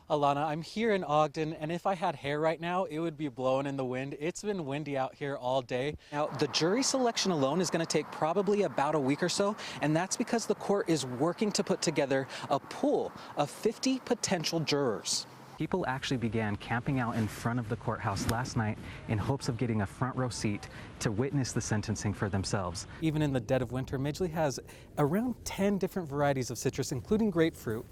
Alana, I'm here in Ogden, and if I had hair right now, it would be blowing in the wind. It's been windy out here all day. Now, the jury selection alone is going to take probably about a week or so, and that's because the court is working to put together a pool of 50 potential jurors. People actually began camping out in front of the courthouse last night in hopes of getting a front row seat to witness the sentencing for themselves. Even in the dead of winter, Midgley has around 10 different varieties of citrus, including grapefruit,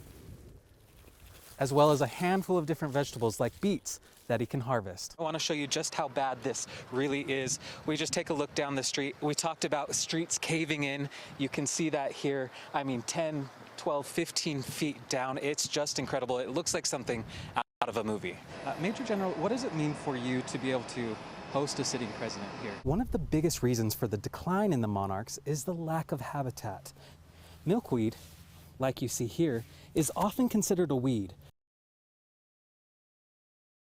as well as a handful of different vegetables like beets that he can harvest. I want to show you just how bad this really is. We just take a look down the street. We talked about streets caving in. You can see that here. I mean, 10, 12, 15 feet down. It's just incredible. It looks like something out of a movie. Major General, what does it mean for you to be able to host a sitting president here? One of the biggest reasons for the decline in the monarchs is the lack of habitat. Milkweed, like you see here, is often considered a weed.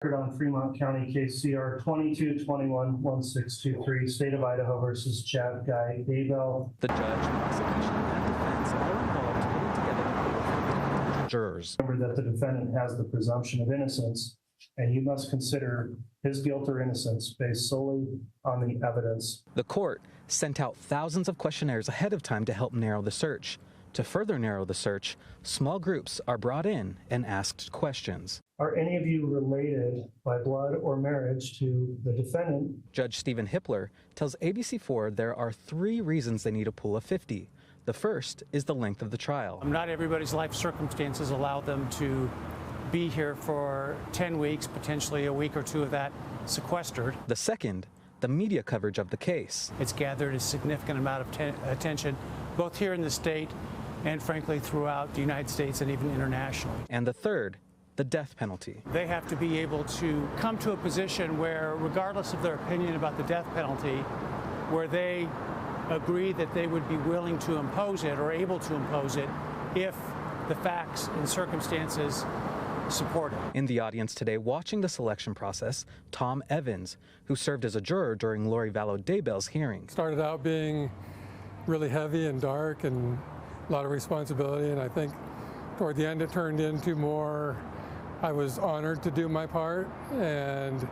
On Fremont County case CR 2221-1623, State of Idaho versus Chad Guy Daybell. The judge, prosecution, and defense are involved putting together a jurors. Remember that the defendant has the presumption of innocence, and you must consider his guilt or innocence based solely on the evidence. The court sent out thousands of questionnaires ahead of time to help narrow the search. To further narrow the search, small groups are brought in and asked questions. Are any of you related by blood or marriage to the defendant? Judge Stephen Hippler tells ABC4 there are 3 reasons they need a pool of 50. The first is the length of the trial. Not everybody's life circumstances allow them to be here for 10 weeks, potentially a week or 2 of that sequestered. The second, the media coverage of the case. It's gathered a significant amount of attention, both here in the state and frankly throughout the United States and even internationally. And the third, the death penalty. They have to be able to come to a position where, regardless of their opinion about the death penalty, where they agree that they would be willing to impose it or able to impose it if the facts and circumstances support it. In the audience today watching the selection process, Tom Evans, who served as a juror during Lori Vallow Daybell's hearing. Started out being really heavy and dark and a lot of responsibility, and I think toward the end it turned into more, I was honored to do my part and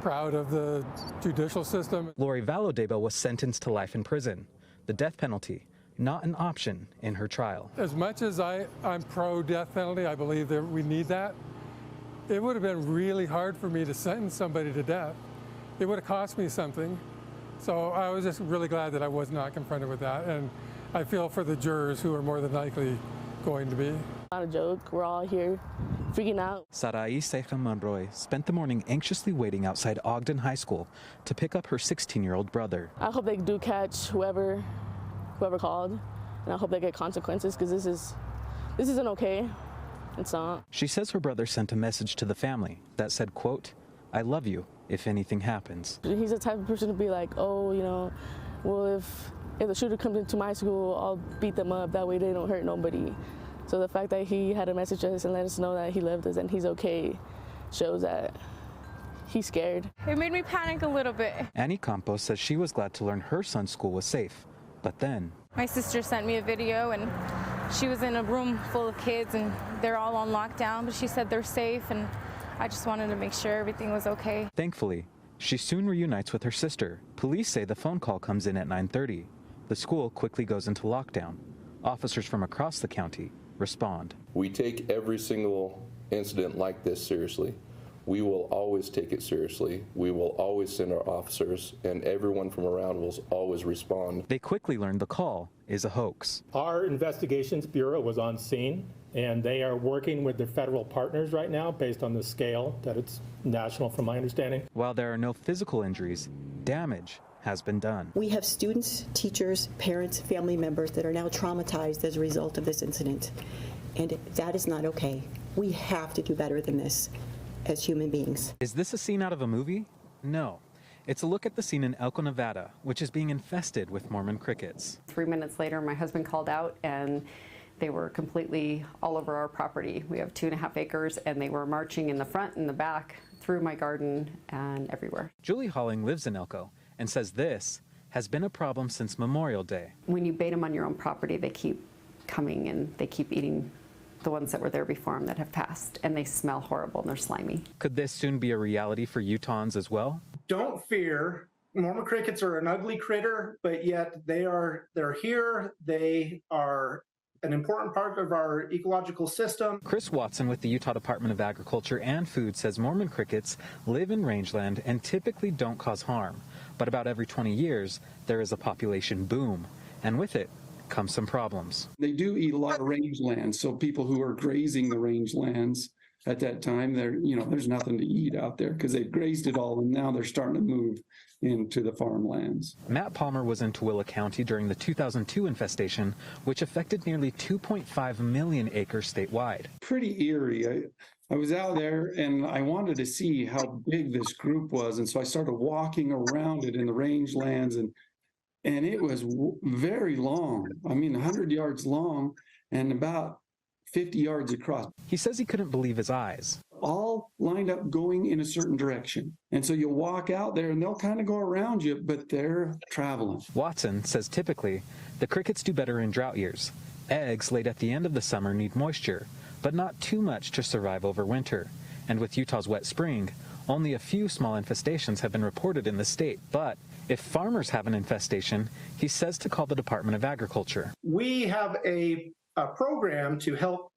proud of the judicial system. Lori Vallow Daybell was sentenced to life in prison. The death penalty, not an option in her trial. As much as I'm pro-death penalty, I believe that we need that. It would have been really hard for me to sentence somebody to death. It would have cost me something. So I was just really glad that I was not confronted with that. And I feel for the jurors who are more than likely going to be. Not a joke. We're all here freaking out. Sarai Secha Monroy spent the morning anxiously waiting outside Ogden High School to pick up her 16-year-old brother. I hope they do catch whoever called, and I hope they get consequences, because this isn't okay. It's not. She says her brother sent a message to the family that said, quote, "I love you if anything happens." He's the type of person to be like, oh, you know, well, if the shooter comes into my school, I'll beat them up. That way they don't hurt nobody. So the fact that he had to message us and let us know that he loved us and he's okay shows that he's scared. It made me panic a little bit. Annie Campos says she was glad to learn her son's school was safe. But then My sister sent me a video, and she was in a room full of kids and they're all on lockdown, but she said they're safe, and I just wanted to make sure everything was okay. Thankfully, she soon reunites with her sister. Police say the phone call comes in at 9:30. The school quickly goes into lockdown. Officers from across the county respond. We take every single incident like this seriously. We will always take it seriously. We will always send our officers, and everyone from around will always respond. They quickly learned the call is a hoax. Our investigations bureau was on scene, and they are working with their federal partners right now based on the scale that it's national from my understanding. While there are no physical injuries, damage has been done. We have students, teachers, parents, family members that are now traumatized as a result of this incident, and that is not okay. We have to do better than this as human beings. Is this a scene out of a movie? No. It's a look at the scene in Elko, Nevada, which is being infested with Mormon crickets. 3 minutes later, my husband called out, and they were completely all over our property. We have 2.5 acres, and they were marching in the front and the back, through my garden, and everywhere. Julie Halling lives in Elko and says this has been a problem since Memorial Day. When you bait them on your own property, they keep coming and they keep eating the ones that were there before them that have passed, and they smell horrible and they're slimy. Could this soon be a reality for Utahns as well? Don't fear. Normal crickets are an ugly critter, but yet they're here. They are an important part of our ecological system. Chris Watson with the Utah Department of Agriculture and Food says Mormon crickets live in rangeland and typically don't cause harm. But about every 20 years, there is a population boom, and with it comes some problems. They do eat a lot of rangeland, so people who are grazing the rangelands at that time, there's nothing to eat out there because they've grazed it all, and now they're starting to move into the farmlands. Matt Palmer was in Tooele County during the 2002 infestation, which affected nearly 2.5 million acres statewide. Pretty eerie. I was out there and I wanted to see how big this group was, and so I started walking around it in the rangelands, and it was very long. I mean, 100 yards long and about 50 yards across. He says he couldn't believe his eyes. All lined up going in a certain direction. And so you'll walk out there and they'll kind of go around you, but they're traveling. Watson says typically the crickets do better in drought years. Eggs laid at the end of the summer need moisture, but not too much to survive over winter. And with Utah's wet spring, only a few small infestations have been reported in the state. But if farmers have an infestation, he says to call the Department of Agriculture. We have a program to help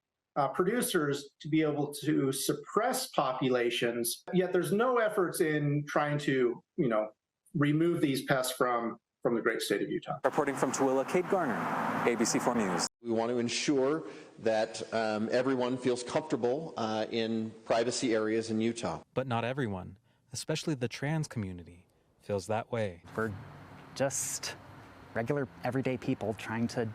producers to be able to suppress populations, yet there's no efforts in trying to, remove these pests from the great state of Utah. Reporting from Tooele, Kade Garner, ABC4 News. We want to ensure that everyone feels comfortable in privacy areas in Utah. But not everyone, especially the trans community, feels that way. We're just regular, everyday people trying to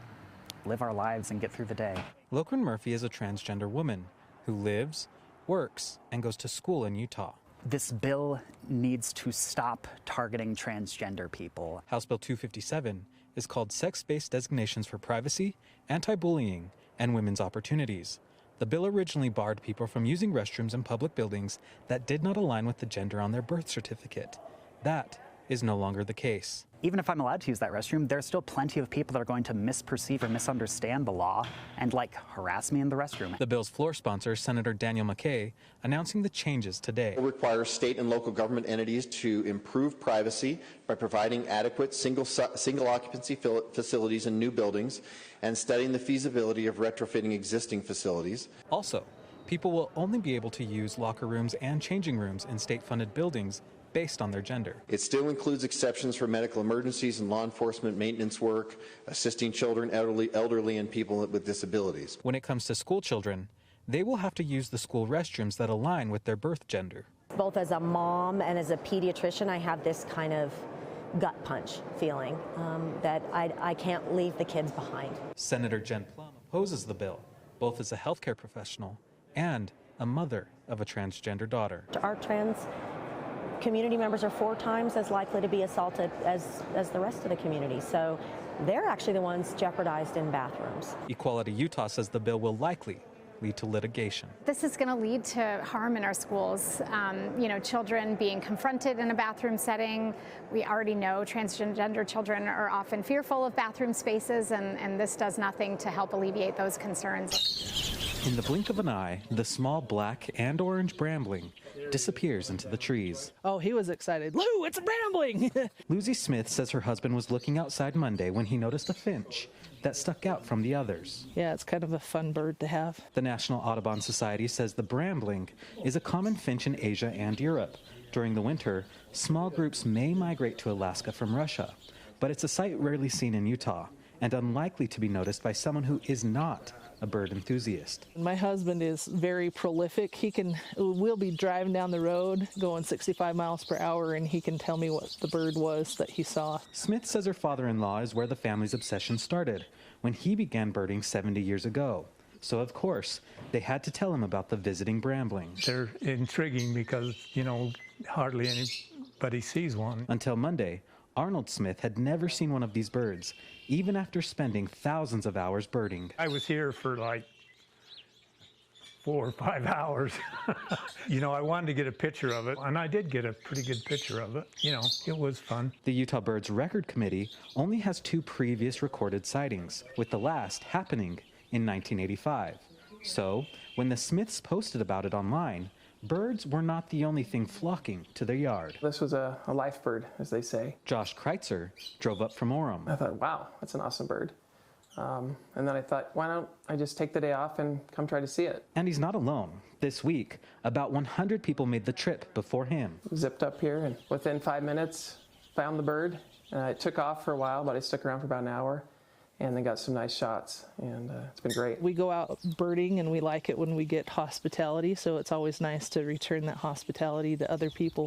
live our lives and get through the day. Lokren Murphy is a transgender woman who lives, works, and goes to school in Utah. This bill needs to stop targeting transgender people. House Bill 257 is called Sex-Based Designations for Privacy, Anti-Bullying, and Women's Opportunities. The bill originally barred people from using restrooms in public buildings that did not align with the gender on their birth certificate. That is no longer the case. Even if I'm allowed to use that restroom, there's still plenty of people that are going to misperceive or misunderstand the law and, harass me in the restroom. The bill's floor sponsor, Senator Daniel McKay, announcing the changes today. It requires state and local government entities to improve privacy by providing adequate single occupancy facilities in new buildings and studying the feasibility of retrofitting existing facilities. Also, people will only be able to use locker rooms and changing rooms in state-funded buildings based on their gender. It still includes exceptions for medical emergencies and law enforcement maintenance work, assisting children, elderly, and people with disabilities. When it comes to school children, they will have to use the school restrooms that align with their birth gender. Both as a mom and as a pediatrician, I have this kind of gut punch feeling that I can't leave the kids behind. Senator Jen Plum opposes the bill, both as a healthcare professional and a mother of a transgender daughter. Our trans community members are 4 times as likely to be assaulted as the rest of the community. So they're actually the ones jeopardized in bathrooms. Equality Utah says the bill will likely lead to litigation. This is going to lead to harm in our schools. Children being confronted in a bathroom setting. We already know transgender children are often fearful of bathroom spaces, and this does nothing to help alleviate those concerns. In the blink of an eye, the small black and orange brambling disappears into the trees. Oh, he was excited. Lou, it's a brambling! Lucy Smith says her husband was looking outside Monday when he noticed a finch that stuck out from the others. Yeah, it's kind of a fun bird to have. The National Audubon Society says the brambling is a common finch in Asia and Europe. During the winter, small groups may migrate to Alaska from Russia, but it's a sight rarely seen in Utah and unlikely to be noticed by someone who is not a bird enthusiast. My husband is very prolific. We'll be driving down the road going 65 miles per hour and he can tell me what the bird was that he saw. Smith says her father-in-law is where the family's obsession started when he began birding 70 years ago. So of course, they had to tell him about the visiting brambling. They're intriguing because, hardly anybody sees one. Until Monday, Arnold Smith had never seen one of these birds, even after spending thousands of hours birding. I was here for 4 or 5 hours. I wanted to get a picture of it, and I did get a pretty good picture of it. It was fun. The Utah Birds Record Committee only has 2 previous recorded sightings, with the last happening in 1985. So, when the Smiths posted about it online, birds were not the only thing flocking to their yard. This was a life bird, as they say. Josh Kreitzer drove up from Orem. I thought, wow, that's an awesome bird. And then I thought, why don't I just take the day off and come try to see it? And he's not alone. This week, about 100 people made the trip before him. Zipped up here, and within 5 minutes, found the bird. It took off for a while, but I stuck around for about an hour, and then got some nice shots, and it's been great. We go out birding, and we like it when we get hospitality, so it's always nice to return that hospitality to other people.